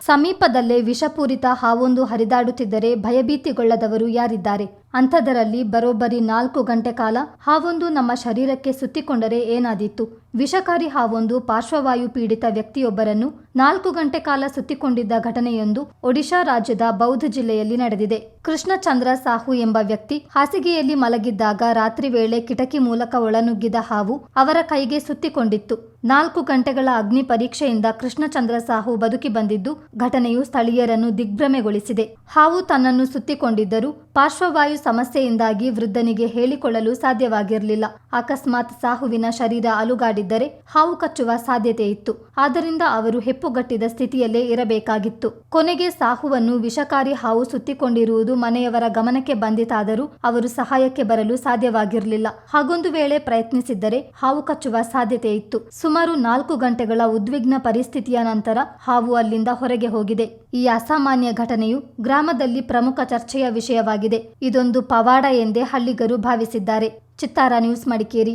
ಸಮೀಪದಲ್ಲೇ ವಿಷಪೂರಿತ ಹಾವೊಂದು ಹರಿದಾಡುತ್ತಿದ್ದರೆ ಭಯಭೀತಿಗೊಳ್ಳದವರು ಯಾರಿದ್ದಾರೆ? ಅಂಥದರಲ್ಲಿ ಬರೋಬ್ಬರಿ 4 ಗಂಟೆ ಕಾಲ ಹಾವೊಂದು ನಮ್ಮ ಶರೀರಕ್ಕೆ ಸುತ್ತಿಕೊಂಡರೆ ಏನಾದೀತು? ವಿಷಕಾರಿ ಹಾವೊಂದು ಪಾರ್ಶ್ವವಾಯು ಪೀಡಿತ ವ್ಯಕ್ತಿಯೊಬ್ಬರನ್ನು 4 ಗಂಟೆ ಕಾಲ ಸುತ್ತಿಕೊಂಡಿದ್ದ ಘಟನೆಯೊಂದು ಒಡಿಶಾ ರಾಜ್ಯದ ಬೌದ್ಧ ಜಿಲ್ಲೆಯಲ್ಲಿ ನಡೆದಿದೆ. ಕೃಷ್ಣಚಂದ್ರ ಸಾಹು ಎಂಬ ವ್ಯಕ್ತಿ ಹಾಸಿಗೆಯಲ್ಲಿ ಮಲಗಿದ್ದಾಗ ರಾತ್ರಿ ವೇಳೆ ಕಿಟಕಿ ಮೂಲಕ ಒಳನುಗ್ಗಿದ ಹಾವು ಅವರ ಕೈಗೆ ಸುತ್ತಿಕೊಂಡಿತ್ತು. 4 ಗಂಟೆಗಳ ಅಗ್ನಿ ಪರೀಕ್ಷೆಯಿಂದ ಕೃಷ್ಣಚಂದ್ರ ಸಾಹು ಬದುಕಿ ಬಂದಿದ್ದು ಘಟನೆಯು ಸ್ಥಳೀಯರನ್ನು ದಿಗ್ಭ್ರಮೆಗೊಳಿಸಿದೆ. ಹಾವು ತನ್ನನ್ನು ಸುತ್ತಿಕೊಂಡಿದ್ದರೂ ಪಾರ್ಶ್ವವಾಯು ಸಮಸ್ಯೆಯಿಂದಾಗಿ ವೃದ್ಧನಿಗೆ ಹೇಳಿಕೊಳ್ಳಲು ಸಾಧ್ಯವಾಗಿರಲಿಲ್ಲ. ಅಕಸ್ಮಾತ್ ಸಾಹುವಿನ ಶರೀರ ಅಲುಗಾಡಿದ್ದರೆ ಹಾವು ಕಚ್ಚುವ ಸಾಧ್ಯತೆ ಇತ್ತು. ಆದ್ದರಿಂದ ಅವರು ಹೆಪ್ಪುಗಟ್ಟಿದ ಸ್ಥಿತಿಯಲ್ಲೇ ಇರಬೇಕಾಗಿತ್ತು. ಕೊನೆಗೆ ಸಾಹುವನ್ನು ವಿಷಕಾರಿ ಹಾವು ಸುತ್ತಿಕೊಂಡಿರುವುದು ಮನೆಯವರ ಗಮನಕ್ಕೆ ಬಂದಿತಾದರೂ ಅವರು ಸಹಾಯಕ್ಕೆ ಬರಲು ಸಾಧ್ಯವಾಗಿರಲಿಲ್ಲ. ಹಾಗೊಂದು ವೇಳೆ ಪ್ರಯತ್ನಿಸಿದ್ದರೆ ಹಾವು ಕಚ್ಚುವ ಸಾಧ್ಯತೆ ಇತ್ತು. ಸುಮಾರು 4 ಗಂಟೆಗಳ ಉದ್ವಿಗ್ನ ಪರಿಸ್ಥಿತಿಯ ನಂತರ ಹಾವು ಅಲ್ಲಿಂದ ಹೊರಗೆ ಹೋಗಿದೆ. ಈ ಅಸಾಮಾನ್ಯ ಘಟನೆಯು ಗ್ರಾಮದಲ್ಲಿ ಪ್ರಮುಖ ಚರ್ಚೆಯ ವಿಷಯವಾಗಿದೆ. ಇದೊಂದು ಪವಾಡ ಎಂದೇ ಹಳ್ಳಿಗರು ಭಾವಿಸಿದ್ದಾರೆ. ಚಿತ್ತಾರ ನ್ಯೂಸ್, ಮಡಿಕೇರಿ.